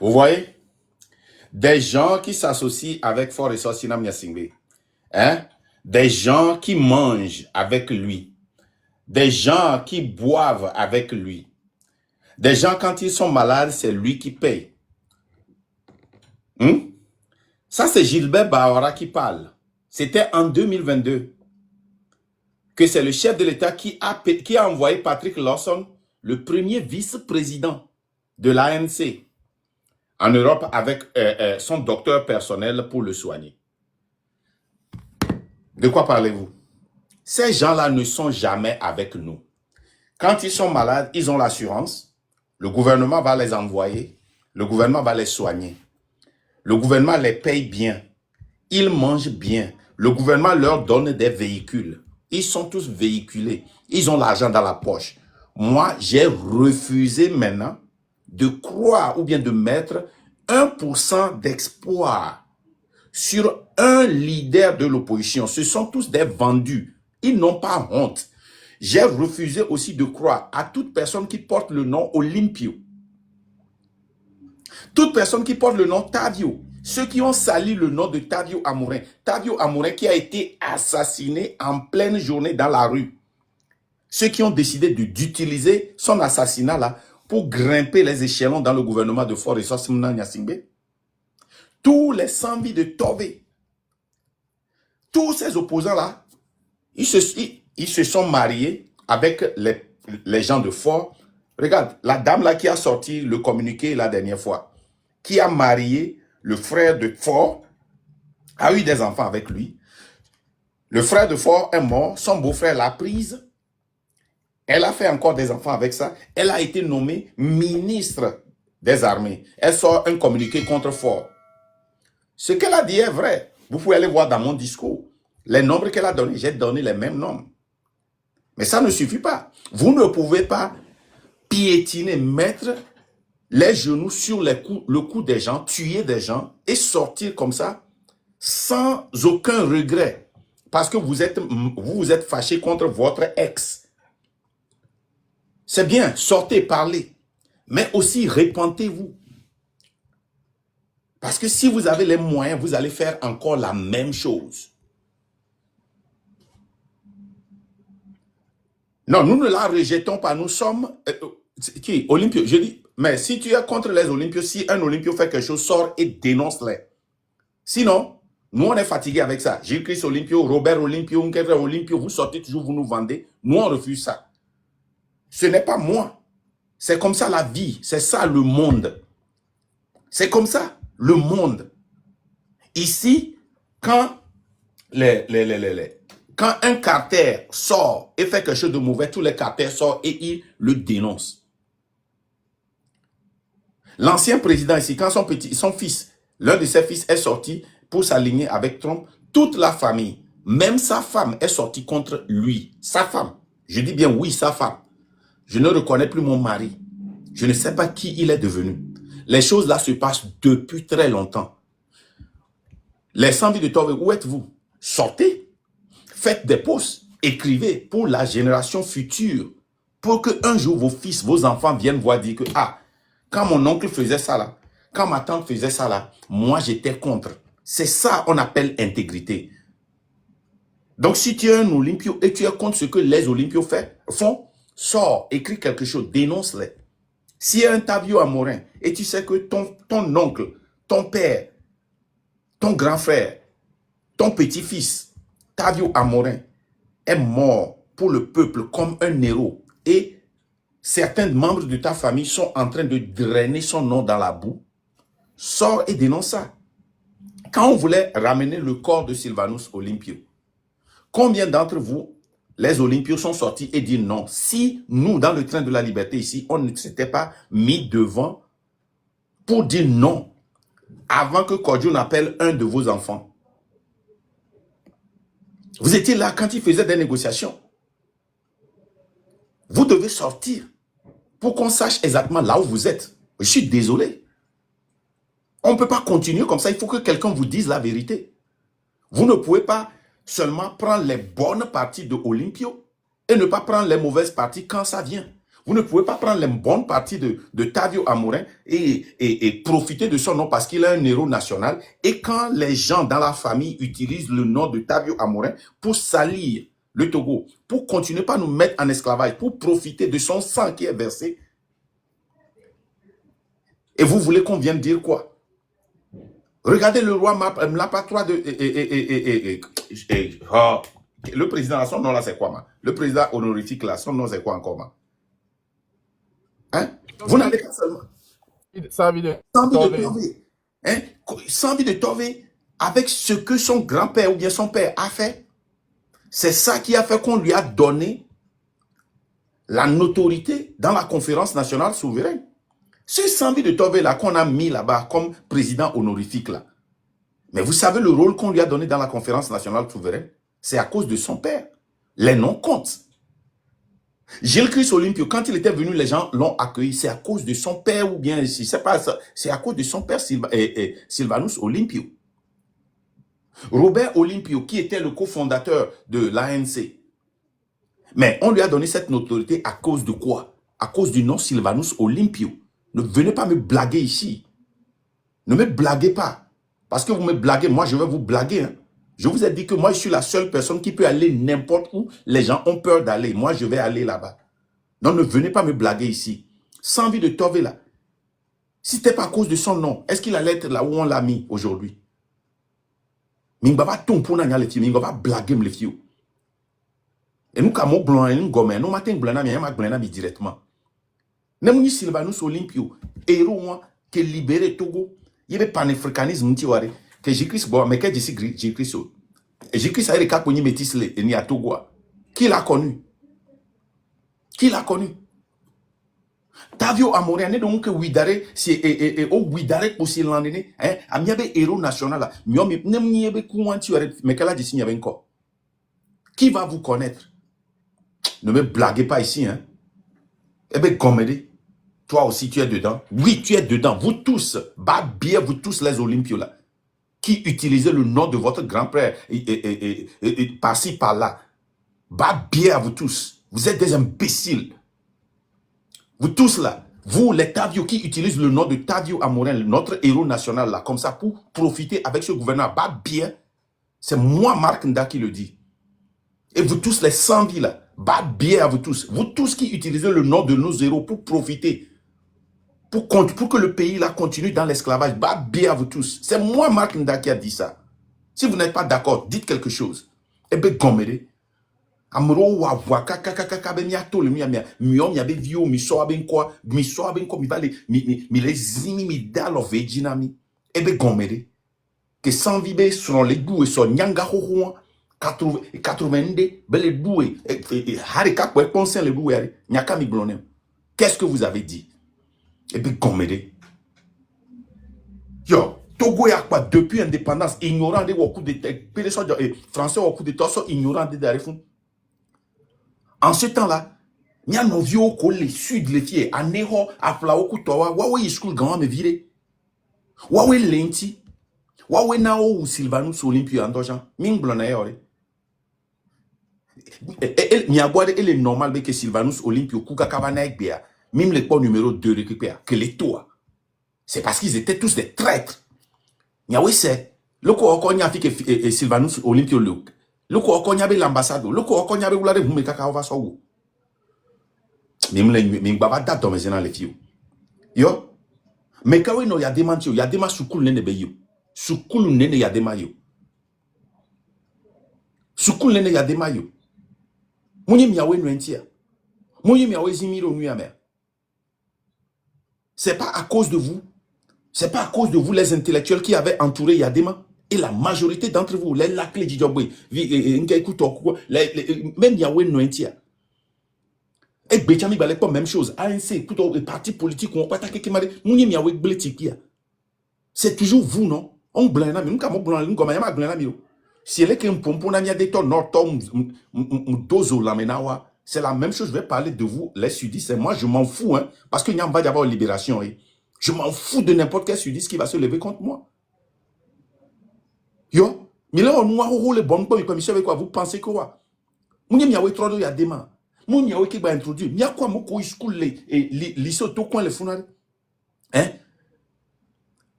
Vous voyez? Des gens qui s'associent avec Fort Ressources Sinam Yasingbe. Hein? Des gens qui mangent avec lui. Des gens qui boivent avec lui. Des gens, quand ils sont malades, c'est lui qui paye. Ça, c'est Gilbert Bahora qui parle. C'était en 2022 que c'est le chef de l'État qui a envoyé Patrick Lawson, le premier vice-président de l'ANC, en Europe avec son docteur personnel pour le soigner. De quoi parlez-vous? Ces gens-là ne sont jamais avec nous. Quand ils sont malades, ils ont l'assurance. Le gouvernement va les envoyer. Le gouvernement va les soigner. Le gouvernement les paye bien. Ils mangent bien. Le gouvernement leur donne des véhicules. Ils sont tous véhiculés. Ils ont l'argent dans la poche. Moi, j'ai refusé maintenant de croire ou bien de mettre 1% d'espoir sur un leader de l'opposition. Ce sont tous des vendus. Ils n'ont pas honte. J'ai refusé aussi de croire à toute personne qui porte le nom Olympio. Toute personne qui porte le nom Tavio. Ceux qui ont sali le nom de Tavio Amorin. Tavio Amorin qui a été assassiné en pleine journée dans la rue. Ceux qui ont décidé d'utiliser son assassinat là pour grimper les échelons dans le gouvernement de Fort Ressources Simona Nyasingbe. Tous les 100 vies de Tobé. Tous ces opposants-là, ils se sont mariés avec les gens de Fort. Regarde, la dame là qui a sorti le communiqué la dernière fois, qui a marié le frère de Fort, a eu des enfants avec lui. Le frère de Fort est mort, son beau-frère l'a prise. Elle a fait encore des enfants avec ça. Elle a été nommée ministre des armées. Elle sort un communiqué contre Fort. Ce qu'elle a dit est vrai. Vous pouvez aller voir dans mon discours. Les nombres qu'elle a donnés, j'ai donné les mêmes nombres. Mais ça ne suffit pas. Vous ne pouvez pas piétiner, mettre les genoux sur le cou des gens, tuer des gens et sortir comme ça sans aucun regret. Parce que vous vous êtes fâché contre votre ex. C'est bien, sortez, parlez. Mais aussi, repentez-vous. Parce que si vous avez les moyens, vous allez faire encore la même chose. Non, nous ne la rejetons pas. Nous sommes... qui? Olympio. Je dis, mais si tu es contre les Olympios, si un Olympio fait quelque chose, sors et dénonce-les. Sinon, nous, on est fatigués avec ça. Gilles-Christ Olympio, Robert Olympio, Nkevre Olympio, vous sortez toujours, vous nous vendez. Nous, on refuse ça. Ce n'est pas moi. C'est comme ça la vie. C'est ça le monde. C'est comme ça le monde. Ici, quand quand un carter sort et fait quelque chose de mauvais, tous les carters sortent et ils le dénoncent. L'ancien président ici, quand son fils, l'un de ses fils est sorti pour s'aligner avec Trump, toute la famille, même sa femme est sortie contre lui. Sa femme. Je dis bien oui, sa femme. Je ne reconnais plus mon mari. Je ne sais pas qui il est devenu. Les choses là se passent depuis très longtemps. Les 100 vies de Tove, où êtes-vous? Sortez, faites des posts, écrivez pour la génération future, pour qu'un jour vos fils, vos enfants viennent voir dire que, ah, quand mon oncle faisait ça là, quand ma tante faisait ça là, moi j'étais contre. C'est ça on appelle intégrité. Donc si tu es un Olympio et tu es contre ce que les Olympios font, sors, écris quelque chose, dénonce-les. Si y a un Tavio Amorin et tu sais que ton oncle, ton père, ton grand frère, ton petit-fils, Tavio Amorin, est mort pour le peuple comme un héros et certains membres de ta famille sont en train de drainer son nom dans la boue, sors et dénonce ça. Quand on voulait ramener le corps de Sylvanus Olympio, combien d'entre vous, les Olympios, sont sortis et dit non? Si nous, dans le train de la liberté ici, on ne s'était pas mis devant pour dire non, avant que Kodjo n'appelle un de vos enfants. Vous étiez là quand il faisait des négociations. Vous devez sortir pour qu'on sache exactement là où vous êtes. Je suis désolé. On ne peut pas continuer comme ça. Il faut que quelqu'un vous dise la vérité. Vous ne pouvez pas seulement prendre les bonnes parties de Olympio et ne pas prendre les mauvaises parties quand ça vient. Vous ne pouvez pas prendre les bonnes parties de Tavio Amorim et profiter de son nom parce qu'il est un héros national. Et quand les gens dans la famille utilisent le nom de Tavio Amorim pour salir le Togo, pour continuer par nous mettre en esclavage, pour profiter de son sang qui est versé, et vous voulez qu'on vienne dire quoi? Regardez le roi Mlapa de... le président, son nom là, c'est quoi, man? Le président honorifique là, son nom c'est quoi encore, man? Hein? Vous n'avez pas seulement... Sans vie de Tove. Hein? Sans vie de Tove, avec ce que son grand-père ou bien son père a fait, c'est ça qui a fait qu'on lui a donné la notoriété dans la conférence nationale souveraine. Ce Sambi de Tove là qu'on a mis là-bas comme président honorifique là, mais vous savez le rôle qu'on lui a donné dans la conférence nationale souveraine, c'est à cause de son père. Les noms comptent. Gilles Christ Olympio, quand il était venu, les gens l'ont accueilli, c'est à cause de son père ou bien, si c'est pas ça, c'est à cause de son père Sylvanus Olympio. Robert Olympio, qui était le cofondateur de l'ANC. Mais on lui a donné cette notoriété à cause de quoi? À cause du nom Sylvanus Olympio. Ne venez pas me blaguer ici. Ne me blaguez pas. Parce que vous me blaguez, moi je vais vous blaguer. Hein. Je vous ai dit que moi je suis la seule personne qui peut aller n'importe où. Les gens ont peur d'aller. Moi je vais aller là-bas. Non, ne venez pas me blaguer ici. Sans vie de Tove là. Si ce n'était pas à cause de son nom, est-ce qu'il allait être là où on l'a mis aujourd'hui? Mais il ne va pas tomber dans les filles. Il ne va pas blaguer les filles. Et nous, comme blanc, nous gomme, nous matin blanc, mais nous blanc directement. Nous Sylvanus Olympio, héros qui libéré Togo, il y a panafricanisme que Jésus-Christ bon, mais que Jésus-Christ Jésus-Christ a été caponi métis et ni à Togo. Qui l'a connu? Qui l'a connu? Tavio Amorim, donc Ouidare, c'est au Ouidare pour s'y l'année, hein, a mis un héros national là, mais n'y avait mais qu'elle a dit s'il y avait encore. Qui va vous connaître? Ne me blaguez pas ici, hein. Eh bien, Gomédé, toi aussi, tu es dedans. Oui, tu es dedans. Vous tous, bah bien, vous tous les Olympios là, qui utilisez le nom de votre grand-père et par-ci, par-là. Bah bien à vous tous. Vous êtes des imbéciles. Vous tous là, vous les Tavio qui utilisent le nom de Tavio Amorim, notre héros national là, comme ça, pour profiter avec ce gouvernement. Bah bien, c'est moi, Marc Nda, qui le dit. Et vous tous les 100 000 là, bah bien à vous tous qui utilisez le nom de nos héros pour profiter, pour que le pays là continue dans l'esclavage, bah bien à vous tous. C'est moi, Marc Nda, qui a dit ça. Si vous n'êtes pas d'accord, dites quelque chose. Eh bien, gommez. Amro wa wa kaka ben ya to le mi ya be vio mi so aben quoi mi va mi les zimi mi dalo vegina mi. Eh bien, gommez. Que sans vibe sur les goûts et sur nyanga ho 82 belle doué harika pour penser le doué nyaka mi blonem. Qu'est-ce que vous avez dit? Et puis gommé. Yo, Togo y a quoi depuis l'indépendance ignorant des coups de français au coup de torso ignorant des darifons. En ce temps-là, il y a nos vieux au les sud les filles à Neho à Flao Kutowa wawe school grand me viré. Wawe lenti. Wawe nao ou Sylvanus Olympio andojan ming blona yore. Niaboire il est normal que Sylvanus Olympio kuka kabana ekbea même les points numéro 2 récupère que les toits. C'est parce qu'ils étaient tous des traîtres. Niawe c'est le ko okonya fi que Sylvanus Olympio look. Le ko okonya be l'ambassade, le ko okonya be wulare hume kaka ova so. Même les baba date dans mes les filles. Yo. Mais quand no ya demantio, ya dema sukulu nene be yo. Sukulu nene ya dema yo. Sukulu nene ya dema yo. Mounye miawe nuentia. Mounye miawe zimiro nuyame. C'est pas à cause de vous. C'est pas à cause de vous les intellectuels qui avaient entouré Yadema. Et la majorité d'entre vous, les laclés du job, même Yahweh Noentia. Et Béchami balait pas même chose. ANC, plutôt les partis politiques ont pas attaqué Kemare. Mounye Yahweh Bletikia. C'est toujours vous, non? On blâme, nous comme on blâme, comme on blâme. Si elle est qu'un pompon n'a des torts, non, dozo la menawa. C'est la même chose, je vais parler de vous, les sudistes. Moi, je m'en fous, hein, parce qu'il n'y a pas d'abord libération. Hein. Je m'en fous de n'importe quel sudiste qui va se lever contre moi. Yo, mais là, on nous a roulé bon, comme avec quoi vous pensez quoi? Mounye miawe trop de yadema. mon yawe qui va introduire mia quoi mon ko school les lycée to coin le funari hein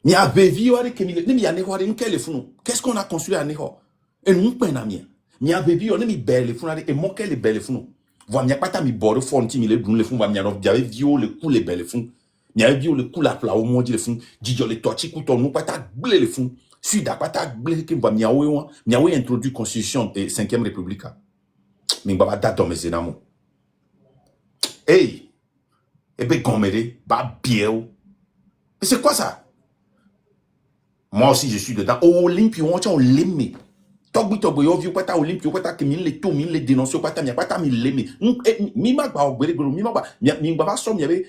mia bevi wari que ni mi ane wari nkele funu qu'est-ce qu'on a construit à neho et nous pena mia bevi on mi belle funari et mon quel belle funu voit mia pata mi bord fonti mi le dun le fun va mia no diave vio le coup les belle fun mia vio le coup la pla au monde le fun dijo le tochi ku to nous pata blé le fun sud pata blé que va mia we introduit constitution de 5e république mi baba date dans mes enamo hey et ben gommere ba biel mais c'est quoi ça? Moi aussi je suis dedans Olympie on l'aime togbi yo viu pata Olympie pata que mi le to mi le dénoncer pata mi l'aime mi ma ba ogbere gro mi ba so mi ave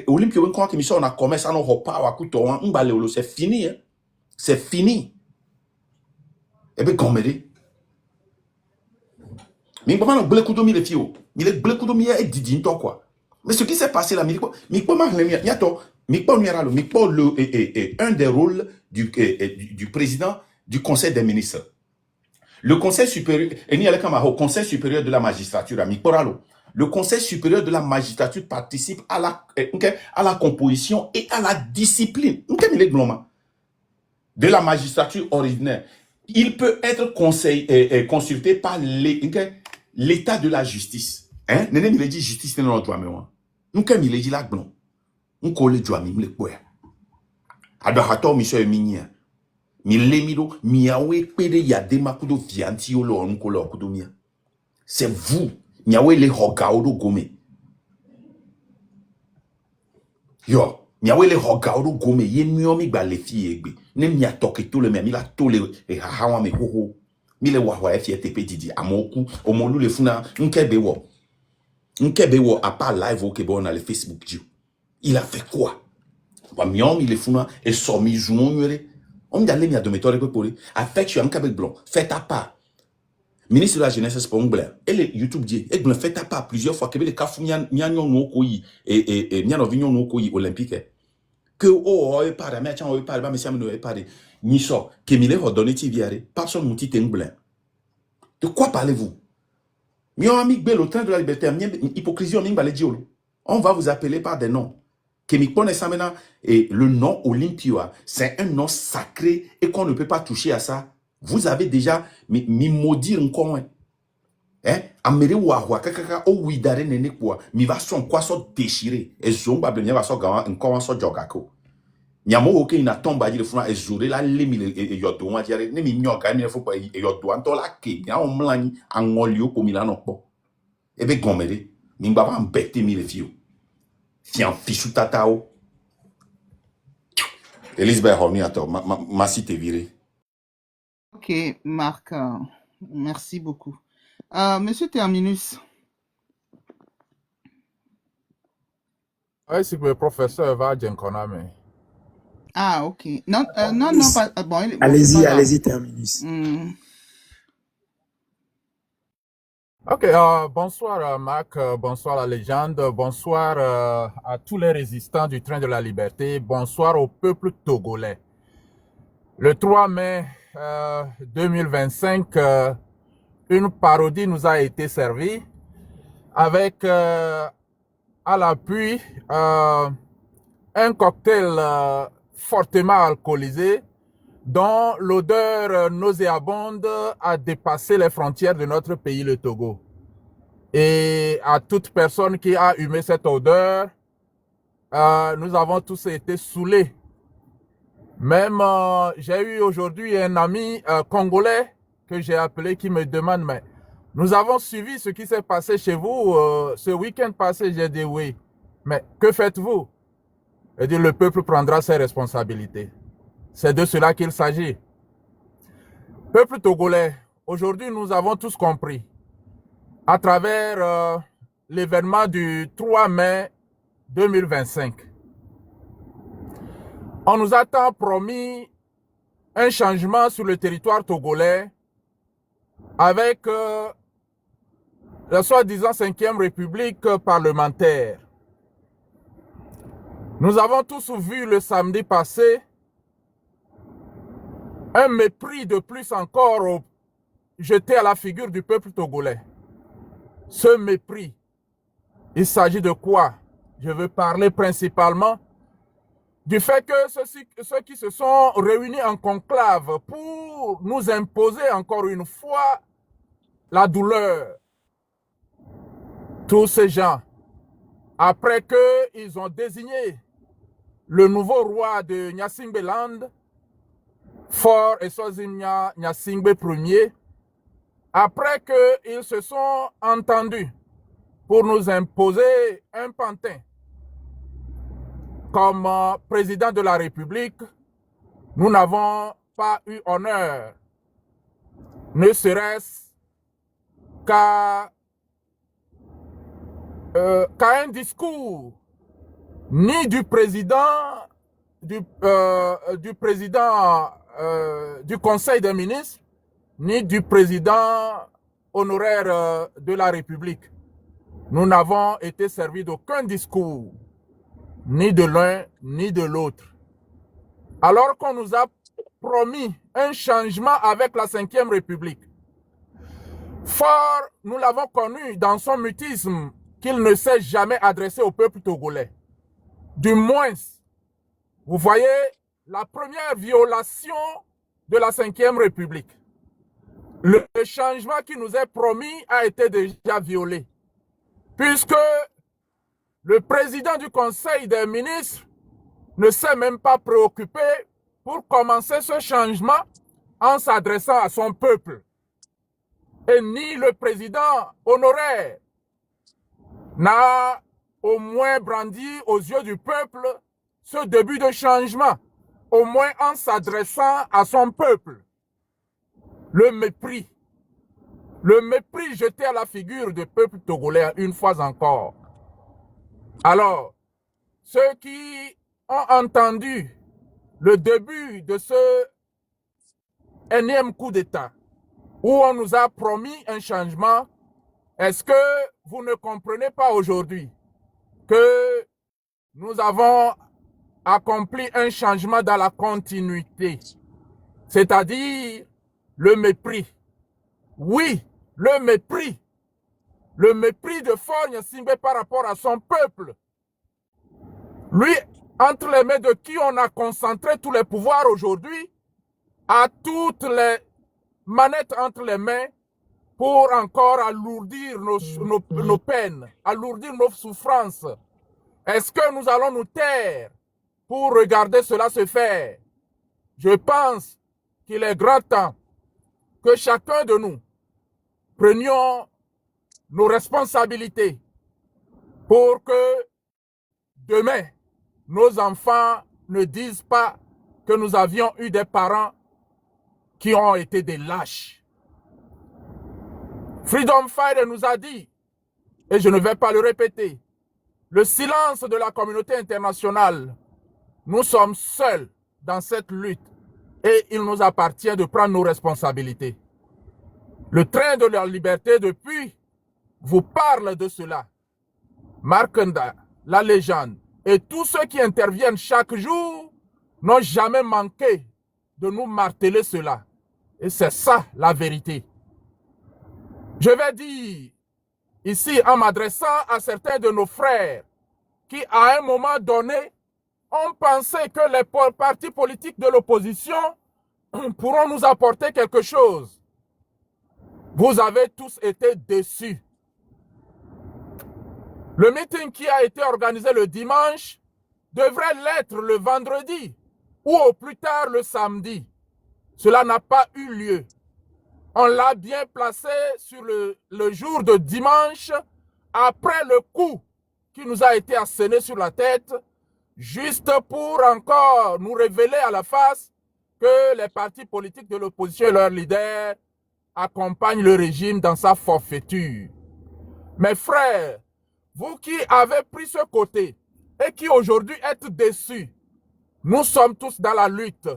Olympie on ko que mi so na commerce no hopa wa kuto on ba le c'est fini hein? C'est fini et ben gommere mi ba no ble kudo mi le fio mi le ble kudo mi e didi nto quoi. Mais ce qui s'est passé là, un des rôles du président du Conseil des ministres. Le Conseil supérieur, Conseil supérieur de la magistrature, le Conseil supérieur de la magistrature participe à la composition et à la discipline de la magistrature ordinaire. Il peut être consulté par l'état de la justice. Hein? Nene mi le dit justice n'est pas droit mais moi. Nous quand mi le dit la blon. On colle droit mi le quoi. Ado hato mi so eminia. Mi le mi do mi awe pede ya de makudo vianti yo lo on colle okudo mia. C'est vous. Mi awe le hoga odo gome. Yo, mi awe le hoga odo gome ye mi o mi gba le fi egbe. Ne mi atoke to le mi la to le ha wa me ho. Mi le wa FTP didi amoku omolu le funa nkebe wo. Nkebe wo a pas live au Québec on a le Facebook Dieu. Il a fait quoi? Wa miom il est funa et somi jouon nyere. On me d'aller mi a de méthode pour avec tu am Québec blanc. Fais ta part. Ministre de la jeunesse c'est pas blanc. Et le YouTube dit et blanc fait ta part plusieurs fois Québec le kafu mianyo no koyi et miano vignon no koyi olympique. Que oh e para me chan o para ba me siam no e para. Ni so que mi le ho donner tiviare. Personne mouti ten blanc. De quoi parlez-vous? Hypocrisie, on va vous appeler par des noms. Et le nom Olympia, c'est un nom sacré et qu'on ne peut pas toucher à ça. Vous avez déjà mi maudire encore. Hein? Amere wa kakaka o widare nene quoi. Mi va son quoi so déchiré. Et zomba blenya va so gawa encore so jogako. Nyamo oke ina tomba di le funa ezure la lemi le yodo wa diare ne mi nyoka ni fo pa yodo anto la ke nya o mlani angolio ko milano po ebe gomere mi ngba ba mbete mi le fio fian fichu tatao Elisabeth Horni ato ma cité viré. Ok Marc, merci beaucoup. Monsieur Terminus. Oui, c'est que le professeur va Djenkoname. Ah, ok. Non, pas... Bon, allez-y, Terminus. Ok, bonsoir Marc, bonsoir la légende, bonsoir à tous les résistants du train de la liberté, bonsoir au peuple togolais. Le 3 mai 2025, une parodie nous a été servie avec à l'appui un cocktail fortement alcoolisé dont l'odeur nauséabonde a dépassé les frontières de notre pays, le Togo. Et à toute personne qui a humé cette odeur, nous avons tous été saoulés. Même j'ai eu aujourd'hui un ami congolais que j'ai appelé qui me demande, mais nous avons suivi ce qui s'est passé chez vous ce week-end passé. J'ai dit oui, mais que faites-vous? Il dit le peuple prendra ses responsabilités. C'est de cela qu'il s'agit. Peuple togolais, aujourd'hui nous avons tous compris, à travers l'événement du 3 mai 2025, on nous a tant promis un changement sur le territoire togolais avec la soi-disant 5e République parlementaire. Nous avons tous vu le samedi passé un mépris de plus encore jeté à la figure du peuple togolais. Ce mépris, il s'agit de quoi? Je veux parler principalement du fait que ceux qui se sont réunis en conclave pour nous imposer encore une fois la douleur, tous ces gens, après qu'ils ont désigné le nouveau roi de Nyasingbe-Land, Fort Eswazimia Nyasingbe Ier, après qu'ils se sont entendus pour nous imposer un pantin comme président de la République, nous n'avons pas eu honneur, ne serait-ce qu'à un discours ni du président du Conseil des ministres, ni du président honoraire de la République. Nous n'avons été servis d'aucun discours, ni de l'un ni de l'autre. Alors qu'on nous a promis un changement avec la Ve République. Fort, nous l'avons connu dans son mutisme qu'il ne s'est jamais adressé au peuple togolais. Du moins, vous voyez la première violation de la Ve République. Le changement qui nous est promis a été déjà violé, puisque le président du Conseil des ministres ne s'est même pas préoccupé pour commencer ce changement en s'adressant à son peuple. Et ni le président honoraire n'a au moins brandi aux yeux du peuple ce début de changement, au moins en s'adressant à son peuple. Le mépris jeté à la figure du peuple togolais une fois encore. Alors, ceux qui ont entendu le début de ce énième coup d'État, où on nous a promis un changement, est-ce que vous ne comprenez pas aujourd'hui que nous avons accompli un changement dans la continuité, c'est-à-dire le mépris? Oui, le mépris de Fort Nyasingbe par rapport à son peuple. Lui, entre les mains de qui on a concentré tous les pouvoirs aujourd'hui, a toutes les manettes entre les mains pour encore alourdir nos peines, alourdir nos souffrances. Est-ce que nous allons nous taire pour regarder cela se faire? Je pense qu'il est grand temps que chacun de nous prenions nos responsabilités pour que demain, nos enfants ne disent pas que nous avions eu des parents qui ont été des lâches. Freedom Fighter nous a dit, et je ne vais pas le répéter, le silence de la communauté internationale. Nous sommes seuls dans cette lutte et il nous appartient de prendre nos responsabilités. Le train de la liberté depuis vous parle de cela. Markanda, la légende, et tous ceux qui interviennent chaque jour n'ont jamais manqué de nous marteler cela. Et c'est ça la vérité. Je vais dire ici en m'adressant à certains de nos frères qui à un moment donné ont pensé que les partis politiques de l'opposition pourront nous apporter quelque chose. Vous avez tous été déçus. Le meeting qui a été organisé le dimanche devrait l'être le vendredi ou au plus tard le samedi. Cela n'a pas eu lieu. On l'a bien placé sur le jour de dimanche après le coup qui nous a été asséné sur la tête, juste pour encore nous révéler à la face que les partis politiques de l'opposition et leurs leaders accompagnent le régime dans sa forfaiture. Mes frères, vous qui avez pris ce côté et qui aujourd'hui êtes déçus, nous sommes tous dans la lutte.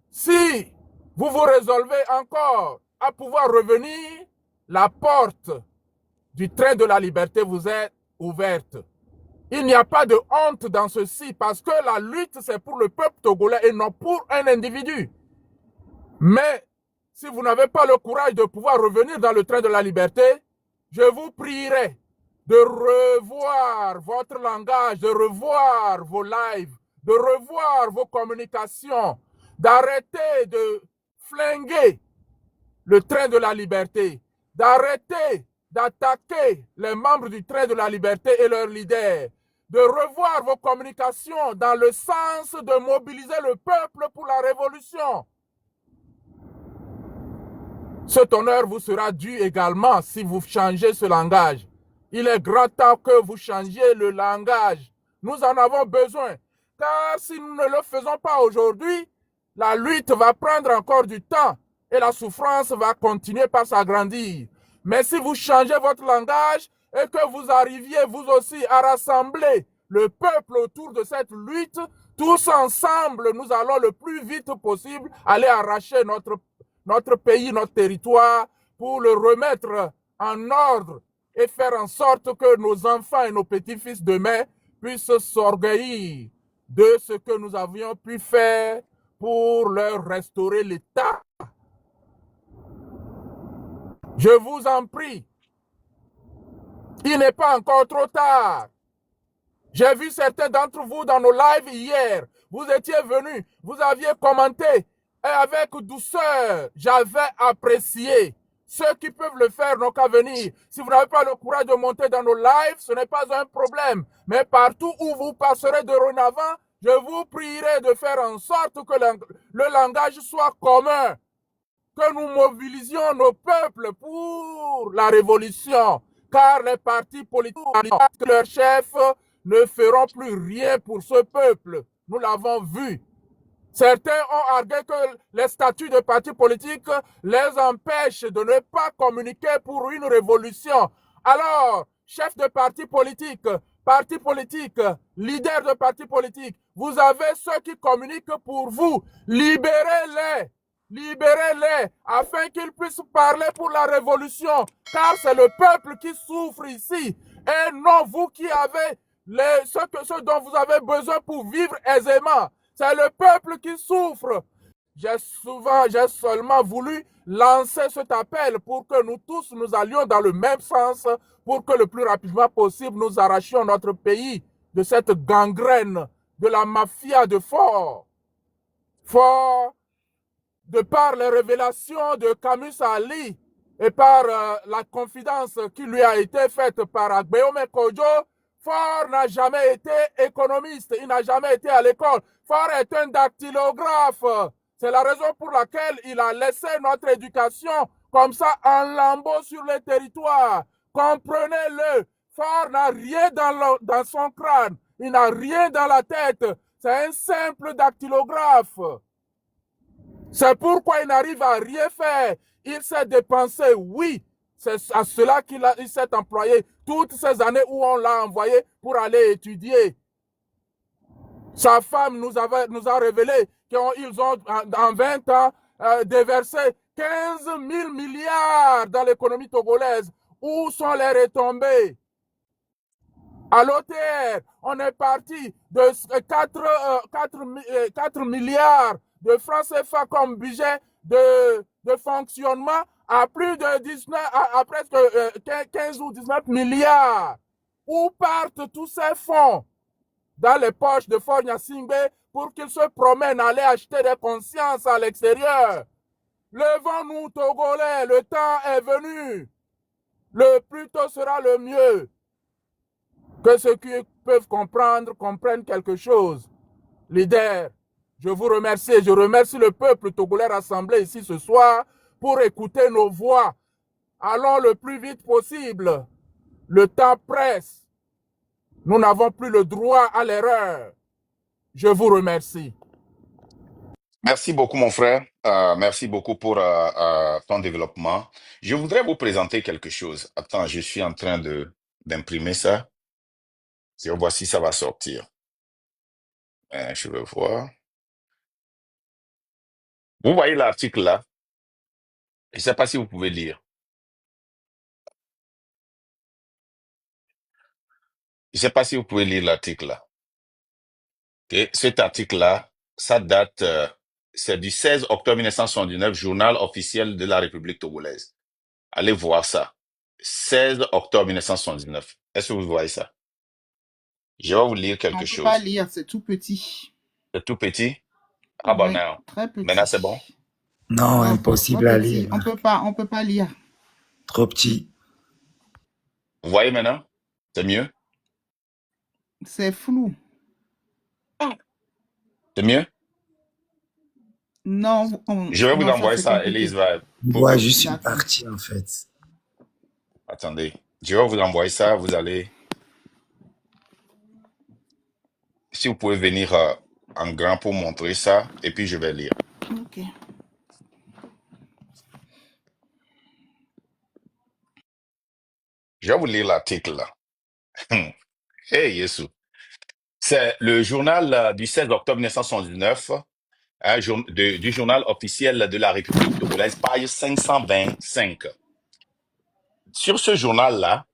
Si vous vous résolvez encore à pouvoir revenir, la porte du train de la liberté vous est ouverte. Il n'y a pas de honte dans ceci parce que la lutte, c'est pour le peuple togolais et non pour un individu. Mais si vous n'avez pas le courage de pouvoir revenir dans le train de la liberté, je vous prierai de revoir votre langage, de revoir vos lives, de revoir vos communications, d'arrêter de flinguer le train de la liberté, d'arrêter d'attaquer les membres du train de la liberté et leurs leaders, de revoir vos communications dans le sens de mobiliser le peuple pour la révolution. Cet honneur vous sera dû également si vous changez ce langage. Il est grand temps que vous changiez le langage. Nous en avons besoin, car si nous ne le faisons pas aujourd'hui, la lutte va prendre encore du temps et la souffrance va continuer par s'agrandir. Mais si vous changez votre langage et que vous arriviez vous aussi à rassembler le peuple autour de cette lutte, tous ensemble, nous allons le plus vite possible aller arracher notre pays, notre territoire, pour le remettre en ordre et faire en sorte que nos enfants et nos petits-fils demain puissent s'orgueillir de ce que nous avions pu faire pour leur restaurer l'État. Je vous en prie, il n'est pas encore trop tard. J'ai vu certains d'entre vous dans nos lives hier. Vous étiez venus, vous aviez commenté et avec douceur, j'avais apprécié. Ceux qui peuvent le faire n'ont qu'à venir. Si vous n'avez pas le courage de monter dans nos lives, ce n'est pas un problème. Mais partout où vous passerez de dorénavant, je vous prierai de faire en sorte que le langage soit commun, que nous mobilisions nos peuples pour la révolution, car les partis politiques, leurs chefs, ne feront plus rien pour ce peuple. Nous l'avons vu. Certains ont argué que les statuts de partis politiques les empêchent de ne pas communiquer pour une révolution. Alors, chefs de partis politiques, leaders de partis politiques, vous avez ceux qui communiquent pour vous. Libérez-les. Libérez-les afin qu'ils puissent parler pour la révolution, car c'est le peuple qui souffre ici et non vous qui avez ce dont vous avez besoin pour vivre aisément. C'est le peuple qui souffre. J'ai seulement voulu lancer cet appel pour que nous tous nous allions dans le même sens, pour que le plus rapidement possible nous arrachions notre pays de cette gangrène de la mafia de Fort. Fort, de par les révélations de Camus Ali et par la confidence qui lui a été faite par Agbeome Kodjo, Fort n'a jamais été économiste, il n'a jamais été à l'école. Fort est un dactylographe. C'est la raison pour laquelle il a laissé notre éducation comme ça en lambeaux sur les territoires. Comprenez-le, Fort n'a rien dans son crâne, il n'a rien dans la tête. C'est un simple dactylographe. C'est pourquoi il n'arrive à rien faire. Il s'est dépensé, oui. C'est à cela qu'il s'est employé toutes ces années où on l'a envoyé pour aller étudier. Sa femme nous a révélé qu'ils ont en 20 ans déversé 15 000 milliards dans l'économie togolaise. Où sont les retombées? À l'OTR, on est parti de 4 milliards de francs CFA comme budget de fonctionnement à plus de 19, à presque 15 ou 19 milliards. Où partent tous ces fonds? Dans les poches de Faure Gnassingbé pour qu'ils se promènent, aller acheter des consciences à l'extérieur. Levons-nous, Togolais, le temps est venu. Le plus tôt sera le mieux. Que ceux qui peuvent comprendre comprennent quelque chose. Leader, je vous remercie et je remercie le peuple togolais rassemblé ici ce soir pour écouter nos voix. Allons le plus vite possible. Le temps presse. Nous n'avons plus le droit à l'erreur. Je vous remercie. Merci beaucoup, mon frère. Merci beaucoup pour ton développement. Je voudrais vous présenter quelque chose. Attends, je suis en train d'imprimer ça. Et voici, ça va sortir. Je vais voir. Vous voyez l'article là? Je ne sais pas si vous pouvez lire. Je ne sais pas si vous pouvez lire l'article là. Okay. Cet article-là, ça date, c'est du 16 octobre 1979, journal officiel de la République togolaise. Allez voir ça. 16 octobre 1979. Est-ce que vous voyez ça? Je vais vous lire On quelque ne peut pas chose. lire, c'est tout petit. C'est tout petit. Ah bon, Oui, maintenant. très petit. Maintenant, c'est bon? Non, Non, trop impossible à petit. lire. On peut pas lire. Trop petit. Vous voyez maintenant? C'est mieux? C'est flou. C'est mieux? Non, Je vais vous non, ça envoyer c'est ça, compliqué. Elise, va, On pour que... voit juste une D'accord. partie, en fait. Attendez. Je vais vous envoyer ça, vous allez... Si vous pouvez venir en grand pour montrer ça, et puis je vais lire. Ok. Je vais vous lire l'article là. Hey, Yesu. C'est le journal du 16 octobre 1979, du journal officiel de la République togolaise, page 525. Sur ce journal-là,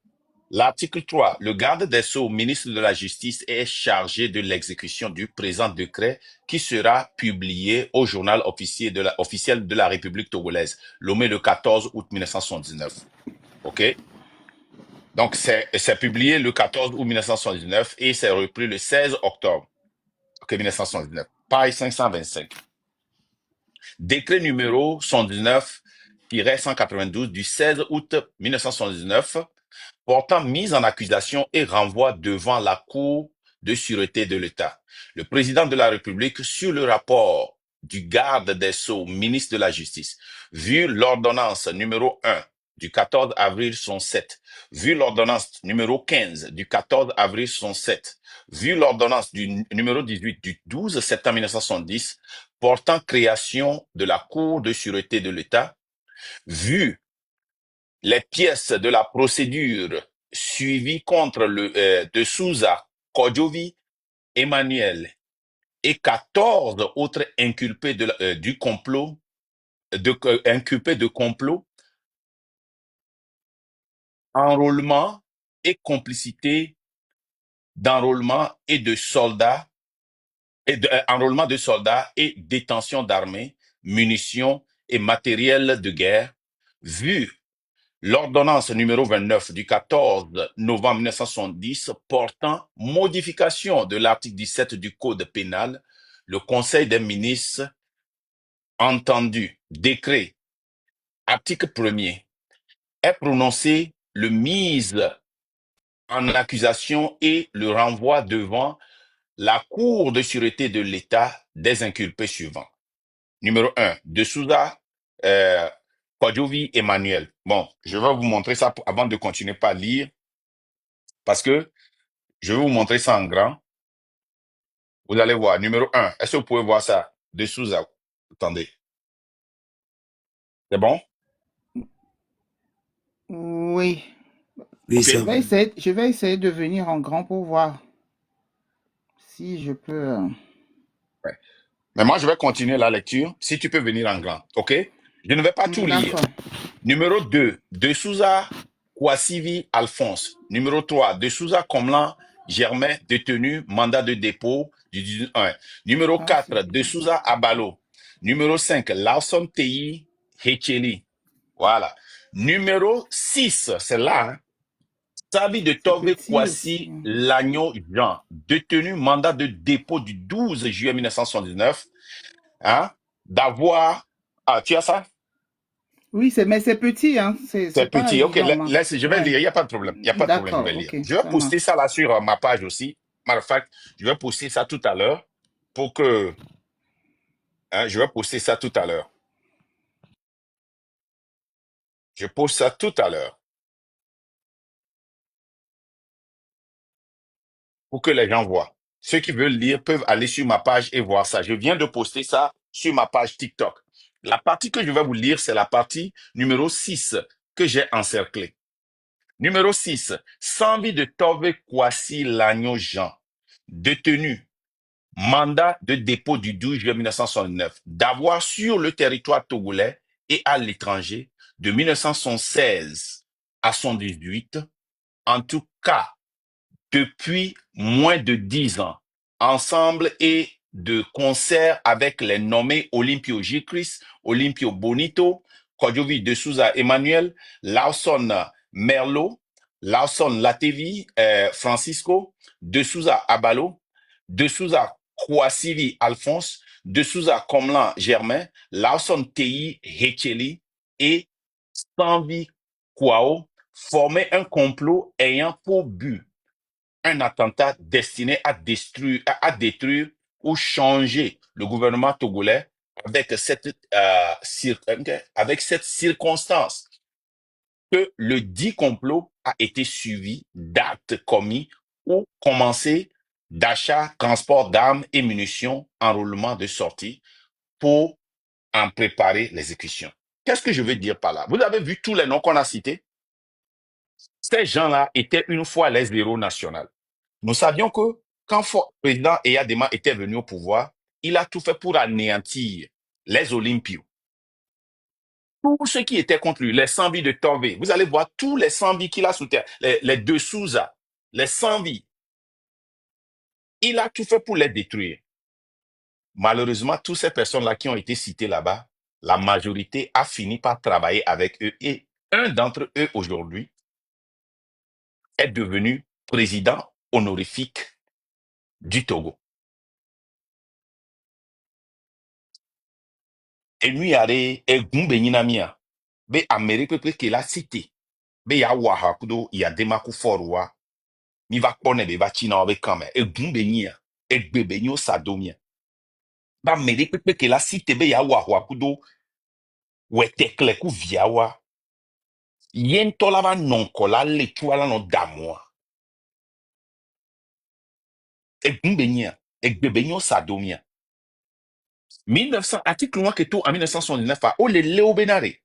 l'article 3, le garde des Sceaux, ministre de la Justice, est chargé de l'exécution du présent décret qui sera publié au journal officiel de la République togolaise, nommé le 14 août 1979. OK? Donc, c'est publié le 14 août 1979 et c'est repris le 16 octobre 1979. Page 525. Décret numéro 119-192 du 16 août 1979 portant mise en accusation et renvoi devant la Cour de sûreté de l'État. Le président de la République, sur le rapport du garde des Sceaux, ministre de la Justice, vu l'ordonnance numéro 1 du 14 avril 67, vu l'ordonnance numéro 15 du 14 avril 67, vu l'ordonnance du numéro 18 du 12 septembre 1970 portant création de la Cour de sûreté de l'État, vu les pièces de la procédure suivies contre de Souza, Kodjovi, Emmanuel et 14 autres inculpés du complot, inculpés de complot, enrôlement et complicité d'enrôlement et de soldats, enrôlement de soldats et détention d'armées, munitions et matériel de guerre, vu l'ordonnance numéro 29 du 14 novembre 1970 portant modification de l'article 17 du Code pénal, le Conseil des ministres, entendu décret, article 1er, est prononcé le mise en accusation et le renvoi devant la Cour de sûreté de l'État des inculpés suivants. Numéro 1, de Souza, Kodjovi, Emmanuel. Bon, je vais vous montrer ça avant de continuer par lire, parce que je vais vous montrer ça en grand. Vous allez voir. Numéro 1, est-ce que vous pouvez voir ça? De Souza. Attendez. C'est bon? Oui. Oui, Ok. c'est bon. Je vais essayer de venir en grand pour voir si je peux. Ouais. Mais moi, je vais continuer la lecture. Si tu peux venir en grand. OK? Je ne vais pas tout lire. D'accord. Numéro 2, de Souza Kwasivi Alphonse. Numéro 3, de Souza Komlan Germain, détenu, mandat de dépôt du 18. Numéro 4, de Souza Abalo. Numéro 5, Lawson Teyi Hecheli. Voilà. Numéro 6, c'est là, hein. Sabi de Tove petit Kwasi aussi. Lagno Jean, détenu, mandat de dépôt du 12 juillet 1979. Hein, d'avoir... Ah, tu as ça? Oui, mais c'est petit, hein. C'est C'est pas petit. OK, énorme. Hein. laisse, je vais Ouais. lire. Il n'y a pas de problème. Il n'y a pas de problème, je vais D'accord, lire. ok, Je vais ça poster marche. ça là sur ma page aussi. Matter of fact, je vais poster ça tout à l'heure pour que... Hein, je vais poster ça tout à l'heure. Je poste ça tout à l'heure pour que les gens voient. Ceux qui veulent lire peuvent aller sur ma page et voir ça. Je viens de poster ça sur ma page TikTok. La partie que je vais vous lire, c'est la partie numéro 6 que j'ai encerclée. Numéro 6, sans vie de Tove Kwasi Lagno Jean, détenu, mandat de dépôt du 12 juillet 1969, d'avoir sur le territoire togolais et à l'étranger, de 1976 à son 18, en tout cas, depuis moins de 10 ans, ensemble et de concert avec les nommés Olympio Gicris, Olympio Bonito, Kodjovi de Souza Emmanuel, Lawson Merlot, Lawson Latevi, Francisco, De Souza Abalo, De Souza Kouassili Alphonse, De Souza Comlan Germain, Lawson Tei Hecheli et Sanvi Kouao formaient un complot ayant pour but un attentat destiné à détruire ou changer le gouvernement togolais avec avec cette circonstance que le dit complot a été suivi d'actes commis ou commencé d'achat, transport d'armes et munitions, enrôlement de sortie pour en préparer l'exécution. Qu'est-ce que je veux dire par là? Vous avez vu tous les noms qu'on a cités? Ces gens-là étaient une fois les héros nationaux. Nous savions que quand le président Eyadema était venu au pouvoir, il a tout fait pour anéantir les Olympios. Tous ceux qui étaient contre lui, les 100 vies de Torvé, vous allez voir tous les 100 vies qu'il a sous terre, les De Souza, les 100 vies. Il a tout fait pour les détruire. Malheureusement, toutes ces personnes-là qui ont été citées là-bas, la majorité a fini par travailler avec eux et un d'entre eux aujourd'hui est devenu président honorifique du Togo. Et nous, yare egun benyinamia, be Amérique pe que la cité, be ya waha kudo ya demaku forwa, mi va kone be va china be kame, egun benyia, egbe benyo sadomia. Ba Amérique pe que la cité be ya waha kudo wetekle ku viawa, yen tolava non kola le tuala no damoa. Egun benyia, egbe benyo sadomia. 1900, article 1 que tout en 1979, o le leo benare.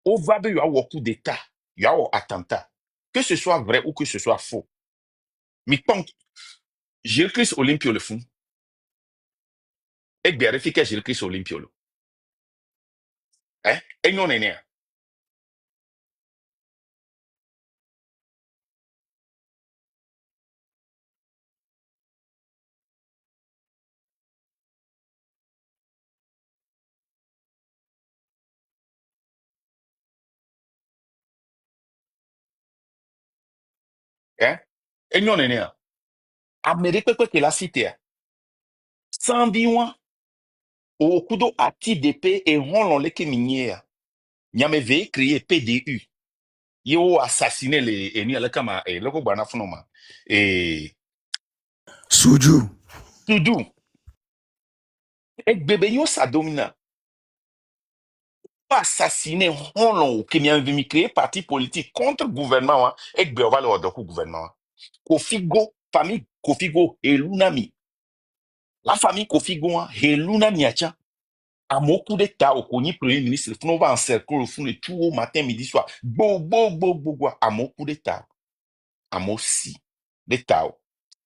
Au va be un coup d'état, il y a un attentat. Que ce soit vrai ou que ce soit faux. Mais tant que Jésus-Christ Olympio le fond, et bien vérifier Jésus-Christ Olympio le. Hein? Et non, n'est hein? Et non, n'est Amérique peut que la cité. Sans bilan, au coup d'eau à ti d'épée et rond les minière. Il y a mes créé PDU. Il a assassiné les ennemis à la cama et le gouvernement fonoma. Et Suju. tout doux. Et bébé yo sa domina. Assassiner Honlon qui m'a créé parti politique contre le gouvernement et que on va le ordre gouvernement. Kofigo, famille Kofigo et Lunami. La famille Kofigo et Lunami acha. À mon coup d'état au cogni premier ministre, on va encercler le fond de tout au matin, midi, soir. À mon coup d'état. À mon si d'état.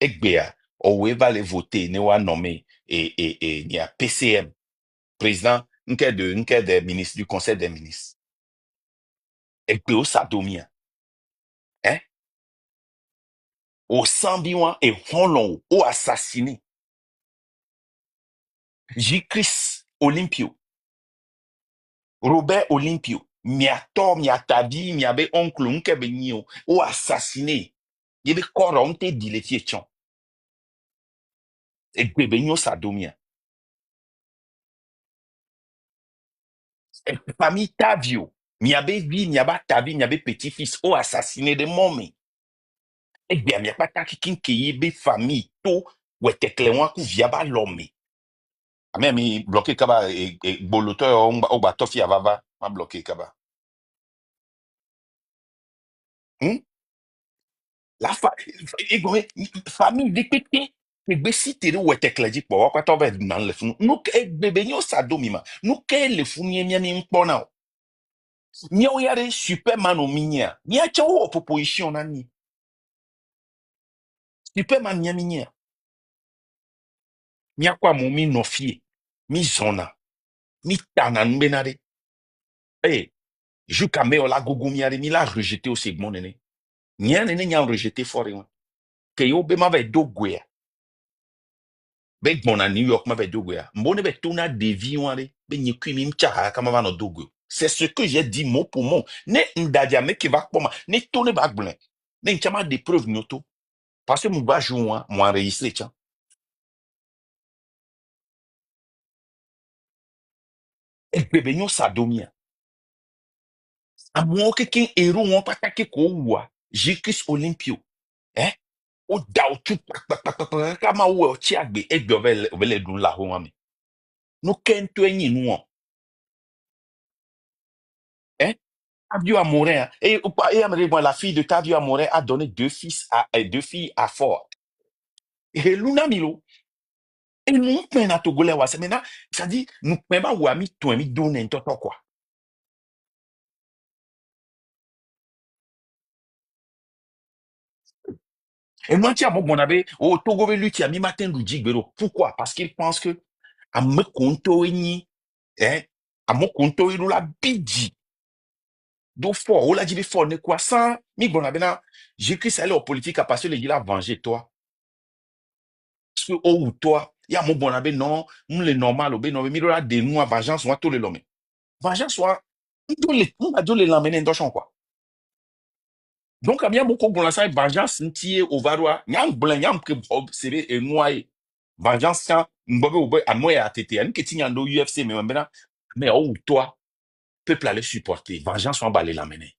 Et que on va les voter, ne va nommer et il y a PCM, président nke des ministres du conseil des ministres. Et que au sadomia. Hein? Au Sambiwan et Honlon, au assassiné. J-Chris Olympio, Robert Olympio, miato, miatabi, miabe oncle, unkebe nio, au assassiné. Yebe koronte dileti echon. Et bebe nio sadomia. Et famille Tavio, miabe vi, miaba tabi, miabe petit-fils, au assassiné de mommy. Et bien, miaba takikin ke yebe famille, to, wetekle wanku viaba l'homme. Même il bloqué kaba et boloteur on ba tofi avava ma bloqué kaba. La famille détectée que besi tere wete kleji po wa to be nan le funu no ke bebe nyo sadomima no ke le funu mi mi mpo na mi o yare superman o minya mi a che wo proposition na ni superman nya minya mi akwa mo mi no fie mi zona mi tana nbenare eh juka me o la gogo mi yare mi la rejeté au segment nene nya nene nya rejeté fort que yo be ma ve dogwe be gbona New York ma ve dogwe mbone be tona devi ware be nyekwi mi mcha ha kama va no dogwe C'est ce que j'ai dit mot pour mot. Ne ndadiame qui va comme ne tourne pas blanc. Ne n'chama des preuves noto. Parce que mon va jouer moi enregistré tiens. Et bébé nyo sadomia. A mo que quem héros on pas que ko wa. Jikis Olympio. Eh? O da o tu kama wo chi agbe egbe ovele dun la ho mami. No kento enyi nu on. Eh? Tavio Amorin, hein. Et la fille de Tavio Amorin a donné deux filles à Fort. Et Luna Milo. Et nous, peine à Togolais, c'est maintenant, ça dit, nous, même pas, ou ami, toi, ami, donne un quoi. Et moi, tiens, bon, on avait, au Togo, lui, qui a mis matin, Ludigbero. Pourquoi? Parce qu'il pense que, à me conto, hein, à me conto, il la bidji. Donc, fort, on l'a dit, fort, ne quoi, sans, mi, bon, j'écris ça, là, aux politiques, à passer, il a vengé, toi. Parce que, oh, ou toi, il y a mon bon abbé, non, le normal, obé, non, mais il y a des noms à vengeance, soit tout le long. Vengeance, soit, on a dû les l'emmener dans le champ, quoi. Donc, il y a beaucoup de gens vengeance, ntiye, au varois, nyam blanc, nyam que c'est et noyé. Vengeance, quand, m'bobe, ou à moi, à tété, à nous, qui tient dans UFC, mais maintenant, mais oh, ou toi, peuple allait supporter. Vengeance, on va aller l'emmener.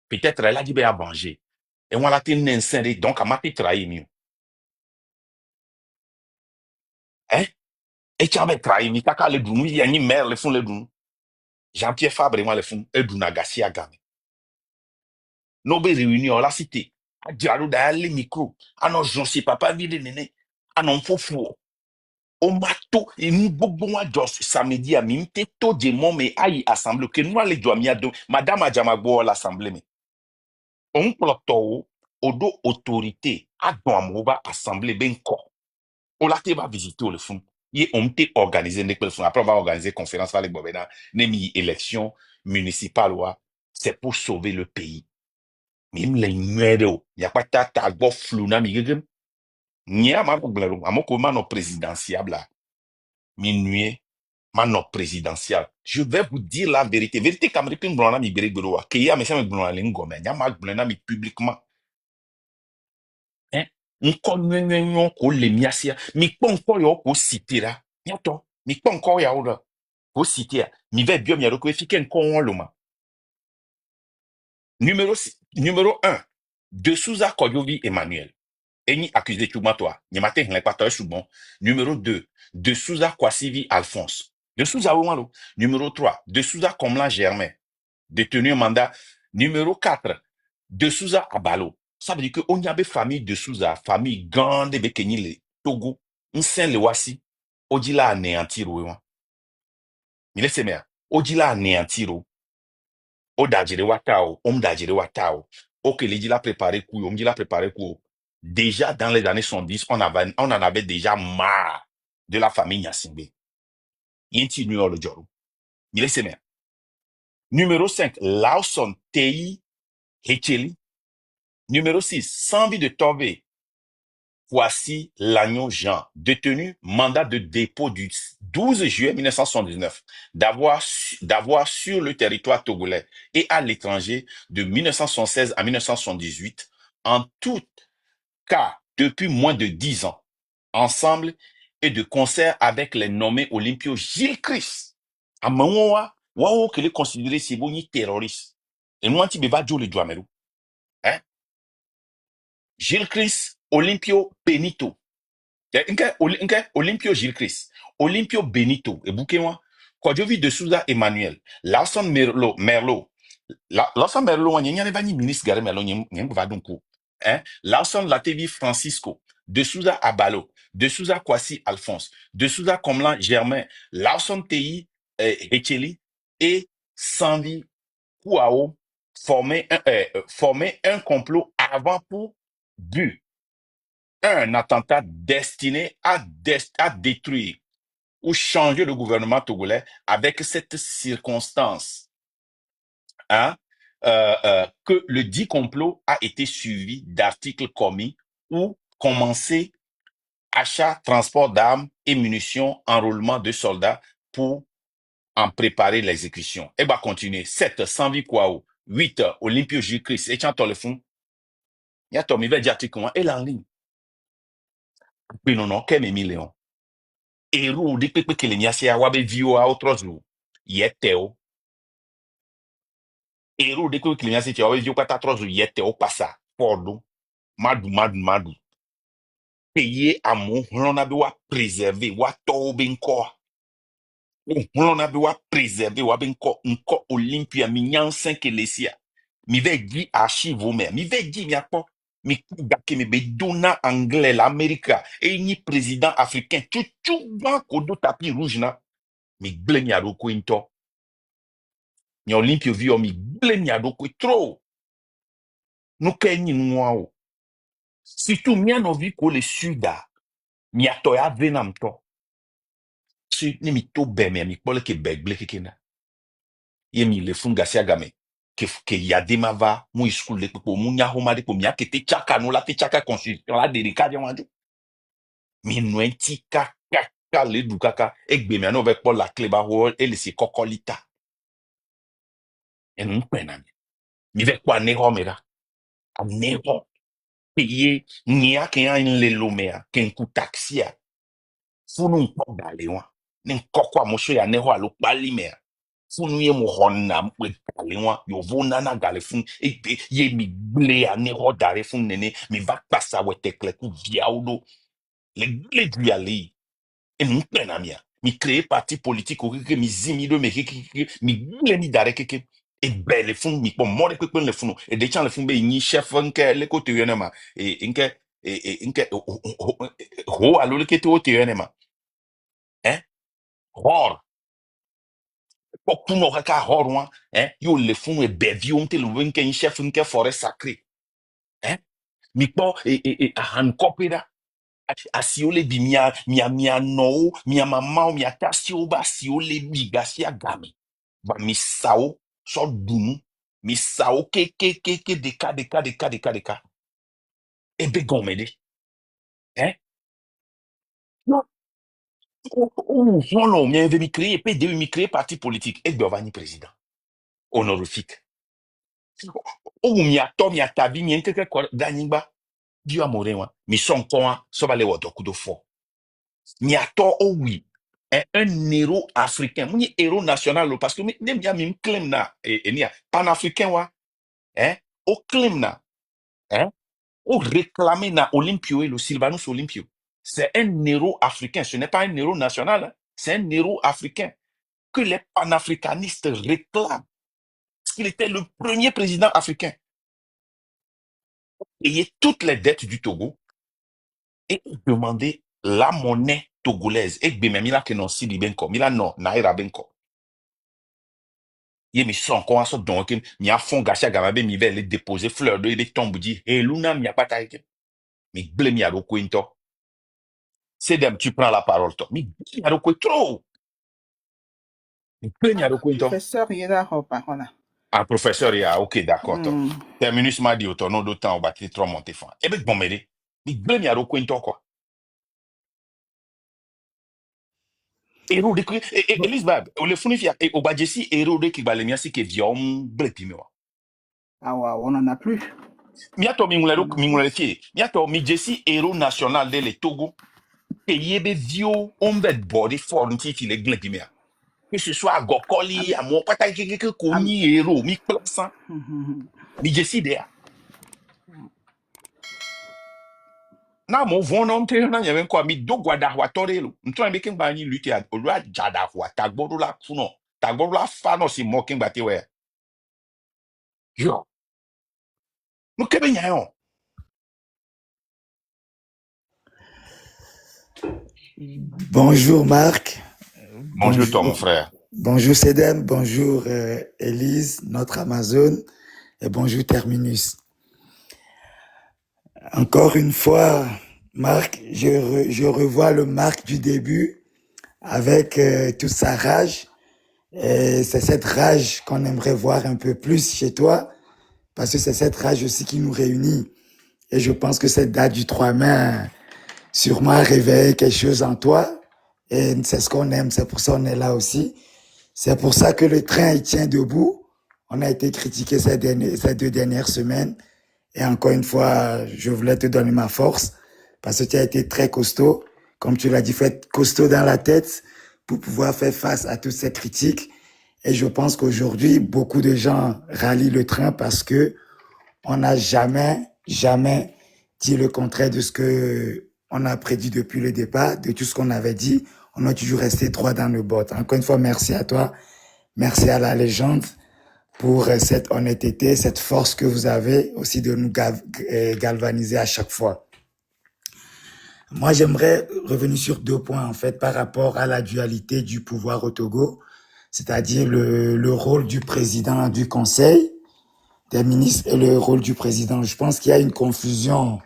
Peut-être, elle a dit, ben, à venger. Et on l'a tenu inséré, donc, à m'a trahi, mieux. Hein? Et tu avais trahi, mais t'as qu'à le dounou, il y a ni mère, le fond, le dounou. Jean-Pierre Fabre, moi, le fond, et dounou, agassi, à gamme. Nobe réunion, la cité. A diallo derrière les micros. Ah non, j'en sais pas vide, néné. Ah non, faut fou. Au mato, et nous, beaucoup, moi, samedi, à mime, to de mon, mais aïe, assemblée, que nous, les doigts, madame Adjamagbo, l'assemblée, mais. On ploto, odo autorité, à doamova, assemblée, ben, quoi. On l'a va visiter le fond. Et on t'a organisé, après, on va organiser conférence, avec Bobena, nemi élection municipale, c'est pour sauver le pays. Mim le nuero ya kwata ta gbo flou na mi gegem nya ma ko blero amoko ma no présidentiel là mi nué ma no présidentiel. Je vais vous dire la vérité kamrikin blona mi beregbero wa ke ya me se me blona le ngome nya ma blona mi publiquement hein nko nwenwen ko le miasia mi pon ko yo ko sitira nyato mi pon ko ya oda ko sitia mi ve bio mi roko efike nko won lo ma numéro 1 de Souza Koyovi Emmanuel. Eni accusé Choumatoire. Nyamate Hlenpato Choubon. Numéro 2, de Souza Kwasivi Alphonse. De Souza Oumalo. Numéro 3, de Souza Komlan Germain. Détenu un mandat. Numéro 4, de Souza Abalo. Ça veut dire que on y avait famille de Souza, famille grande de Kenile, Togo, Nsen Lewasi, Odila anéantiro. Il est sémère. Odila anéantiro. Odajire watao, omdajire watao. Ok, les dit la préparé coup, on dit la préparé coup. Déjà dans les années 70, on en avait déjà marre de la famille Nyasingbe. Yenti New le Joro. Il est sémère. Numéro 5, Lawson Tei Hecheli. Numéro 6, Sanvi de Tove. Voici Lagnon Jean, détenu mandat de dépôt du 12 juillet 1979, d'avoir sur le territoire togolais et à l'étranger de 1976 à 1978, en tout cas depuis moins de 10 ans, ensemble et de concert avec les nommés Olympio Gilles Christ. À Mangoa, Wao que les considéré si bon terroriste. Et nous anti beba Joe le Duameru. Hein? Gilles Christ, Olympio Benito. Olympio Gilles Christ, Olympio Benito, et bouquet-moi, Kwadjovi de Souza Emmanuel, Lawson Merlo, Lawson Merlo, il y a un ministre Gare Merlo, il y a un hein, Lawson Latevi Francisco, de Souza Abalo, de Souza Kwasi Alphonse, de Souza Komlan Germain, Lawson Tei Echeli et Sanvi Kouao formaient un complot avant pour but un attentat destiné à détruire ou changer le gouvernement togolais avec cette circonstance, hein, que le dit complot a été suivi d'articles commis ou commencé achat, transport d'armes et munitions, enrôlement de soldats pour en préparer l'exécution. Et va continuer. 7, 100 quoi 8, Olympio J-Christ. Et tu le fond. Il y a ton mi dire comment elle en ligne. Puis non, qu'est-ce millions. Et roue, dit que les niasia wabe vio à autre jour. Yeteo. Et roue, dit que les niasia wabe vio à autre jour. Yeteo passa. Pordo. Madu. Payer à mon, on a besoin préserver. Wa tobe encore. On a besoin préserver. Wa ben encore Olympia, minyan 5 lesia. Mi ve di archive mais mi ve di mi akpo mi gake mi be dona anglais l'Amérique et ni président africain tout ban kodo tapis rouge na mi gle mi adoko into ni Olympio vi o mi gle mi adoko trop no ke ni nwa o surtout mi anovi ko le suda mi ato ya venam to si ni mi to be mi pole ke begle kekena ye mi le funga sia game ke yadema va mu school le po mu nya homa de po mi akete chaka no la te chaka constitution la de rikadi wanju mi nuenti kaka le du kaka egbe mi ano ve po la clé ba ho e le si kokolita en un pena mi ve kwa ne ho mera a ne ho payer ni a ke an le lomea ken ku taxia funu nko dale wa ni kokwa mo so ya ne ho alo pali mea funu ye mo honna mpe dale wa yo vona na gale fun e ye mi ble a ne ho dare fun nene mi va passa we tekle ku viaudo le gle du ali et nous prenons bien. Mi créer parti politique ou que mi zimi de mi gule mi dare keke et belle fun mi pon more que le fun et de chan le fun be ni chef nke le côté yenema et nke ho alo le côté côté yenema hein hor popuno ka hor wan hein yo le fun e bevi on te le wenke ni chef nke forêt sacrée hein mi po et a han kopira asiole bi mia no mia mama mia tasio ba siole bi gasia game ba misao so dunu misao ke deka ebe gomede hein non non mi avait mi créer PD mi créer parti politique et devant président honorifique mi ato mi atabi mi nkeke ko danyiba dio amorewa mi son kon so ba le wodokudo fo mi ato oui un héros africain mon héros national parce que nem ya mi claim na enia panafricain wa o claim na o réclamer na Olympio et le Sylvanus Olympio c'est un héros africain ce n'est pas un héros national hein. C'est un héros africain que les panafricanistes réclament parce qu'il était le premier président africain payait toutes les dettes du Togo et demander la monnaie togolaise et bememila que non si benko mila non naira benko ye mi son ko aso don ke mi afon gasia gamabe mi ve le déposer fleur de be tombe di et luna mi apata ke mi ble mi aroko into c'est dem tu prends la parole toi mi ble mi aroko trop mi ble mi aroko into Professeur Yeda Hopa, un professeur ya ok d'accord toi Hmm. terminus m'a dit autant non d'autant on va te trop monter fan et be bon mede mi ble mi aroko into quoi ero de que Elisabeth o le funifia e o bajesi ero de ki balemia si ke viom ble pimio Ah ouais, on n'en a plus. miato mi ngule fie miato mi jesi héros national de le Togo et yebe vio ombed body for nti fi le glen pimia que ce soit à Gokoli à mon pata que koni héros mi plaçant mi jesi de na mo vono te na nyewe kwa mi do gwada hwatore lo ntwa be ken ba ni lutte a olua jada hwa tagbodo la funo tagbodo la fa no si mo ken ba te we yo no kebe nya yo Bonjour Marc. bonjour toi mon frère Bonjour Sedem, bonjour Elise, notre Amazon, et bonjour Terminus. Encore une fois, Marc, je revois le Marc du début avec toute sa rage. Et c'est cette rage qu'on aimerait voir un peu plus chez toi, parce que c'est cette rage aussi qui nous réunit. Et je pense que cette date du 3 mai a sûrement réveillé quelque chose en toi. Et c'est ce qu'on aime, c'est pour ça qu'on est là aussi. C'est pour ça que le train, il tient debout. On a été critiqué ces 2 dernières semaines. Et encore une fois, je voulais te donner ma force parce que tu as été très costaud. Comme tu l'as dit, il faut être costaud dans la tête pour pouvoir faire face à toutes ces critiques. Et je pense qu'aujourd'hui, beaucoup de gens rallient le train parce que on n'a jamais dit le contraire de ce que on a prédit depuis le départ, de tout ce qu'on avait dit. On a toujours resté droit dans le bottes. Encore une fois, merci à toi. Merci à la légende pour cette honnêteté, cette force que vous avez aussi de nous galvaniser à chaque fois. Moi, j'aimerais revenir sur 2 points, en fait, par rapport à la dualité du pouvoir au Togo, c'est-à-dire le rôle du président du Conseil des ministres et le rôle du président. Je pense qu'il y a une confusion.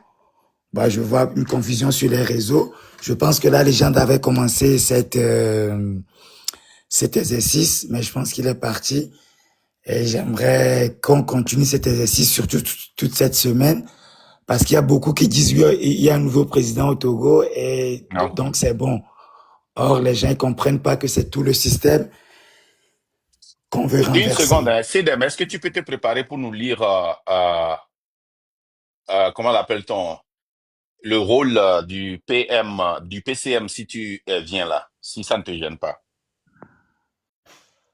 Je vois une confusion sur les réseaux. Je pense que la légende avait commencé cet exercice, mais je pense qu'il est parti. Et j'aimerais qu'on continue cet exercice, surtout toute cette semaine, parce qu'il y a beaucoup qui disent oui, il y a un nouveau président au Togo et Non. donc c'est bon. Or, les gens ne comprennent pas que c'est tout le système qu'on veut Une renverser. seconde, Cédem, est-ce que tu peux te préparer pour nous lire, comment l'appelle-t-on, le rôle du PM, du PCM si tu viens là, si ça ne te gêne pas.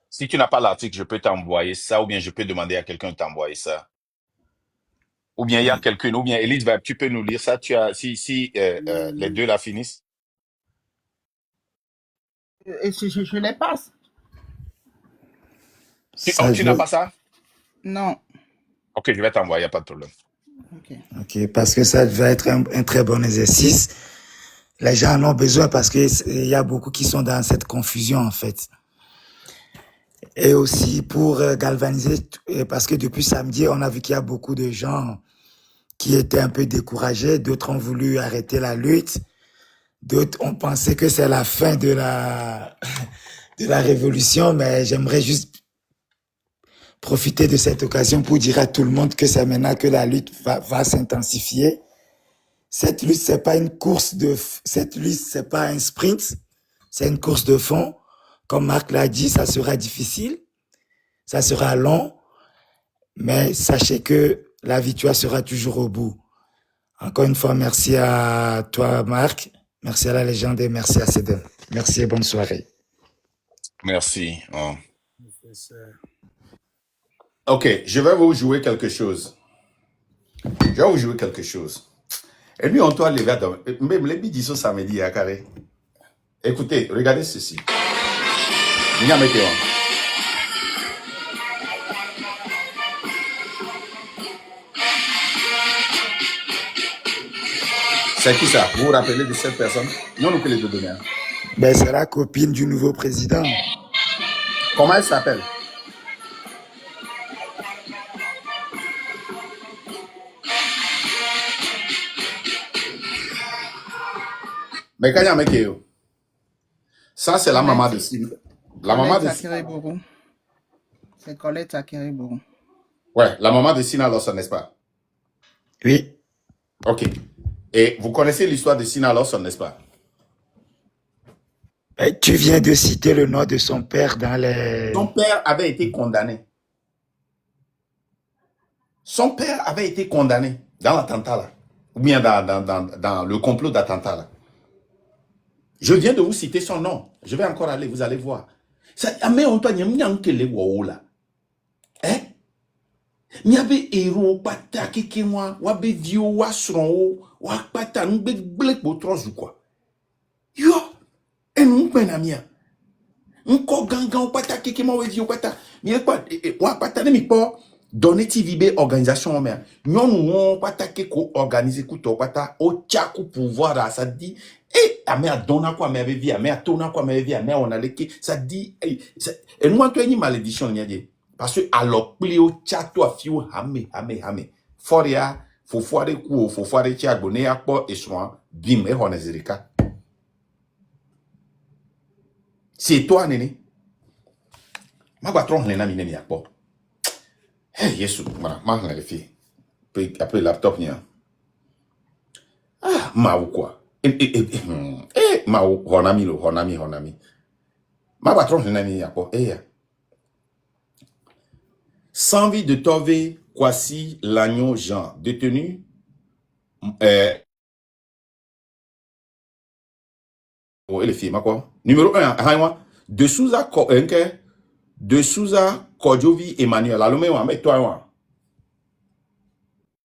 Si tu n'as pas l'article, je peux t'envoyer ça, ou bien je peux demander à quelqu'un de t'envoyer ça. Ou bien il y a quelqu'un, ou bien Elite, tu peux nous lire ça. Tu as, si les deux la finissent. Et je les passe. Tu n'as pas ça? Non. Ok, je vais t'envoyer, pas de problème. Ok, parce que ça va être un très bon exercice. Les gens en ont besoin parce qu'il y a beaucoup qui sont dans cette confusion, en fait. Et aussi pour galvaniser, parce que depuis samedi, on a vu qu'il y a beaucoup de gens qui étaient un peu découragés. D'autres ont voulu arrêter la lutte. D'autres ont pensé que c'est la fin de la révolution, mais j'aimerais juste profiter de cette occasion pour dire à tout le monde que c'est maintenant que la lutte va s'intensifier. Cette lutte, c'est pas une course cette lutte, c'est pas un sprint, c'est une course de fond. Comme Marc l'a dit, ça sera difficile, ça sera long, mais sachez que la victoire sera toujours au bout. Encore une fois, merci à toi, Marc, merci à la légende et merci à Cédem. Merci et bonne soirée. Merci. Oh. Ok, je vais vous jouer quelque chose. Et lui, on doit lever à même les bidis sont samedi à carré. Écoutez, regardez ceci. C'est qui ça? Vous vous rappelez de cette personne? Non, nous que les deux demain. Ben, c'est la copine du nouveau président. Comment elle s'appelle? Mais quand il y a un mec qui est où? Ça, c'est la maman de Sina. La maman de Sina. C'est Colette Akirebourou. Ouais, la maman de Sina Lawson, n'est-ce pas? Oui. Ok. Et vous connaissez l'histoire de Sina Lawson, n'est-ce pas? Et tu viens de citer le nom de son père dans les... Son père avait été condamné. Son père avait été condamné dans l'attentat là. Ou bien dans le complot d'attentat là. Je viens de vous citer son nom. Je vais encore aller, vous allez voir. Mais on peut là. Hein? Nyabe héros pata keke moi wabe dio wa sron wa pata ngbe blek bo trozu quoi. Yo en na mia. Nko gangan pata keke moi we dio pata. Mi pa wa pata ne mi po donner TVB organisation mais nyonu won pata keko organiser kuto pata o tchaku pouvoir ça dit ame a donna quoi mais vie ame a tona quoi mais vie ame on a leki ça dit et moi to ni malédiction nya dit. Parce que alors plus au chato a fiu hame. Foria fo foire ku fo foire chi agbone akpo esoan bim e honezerika. C'est toi nene. Ma gba tron na mi nene akpo. Hey Yesu, ma le fi. Après laptop nia. Ah, ma ou quoi. Ma ou honami. Ma patron, je n'ai mis à quoi. Sans vie de Tove Kwasi Lagnon Jean, détenu. Et les filles, quoi. Numéro 1, de Souza Kodjovi Emmanuel. Allô, mais toi,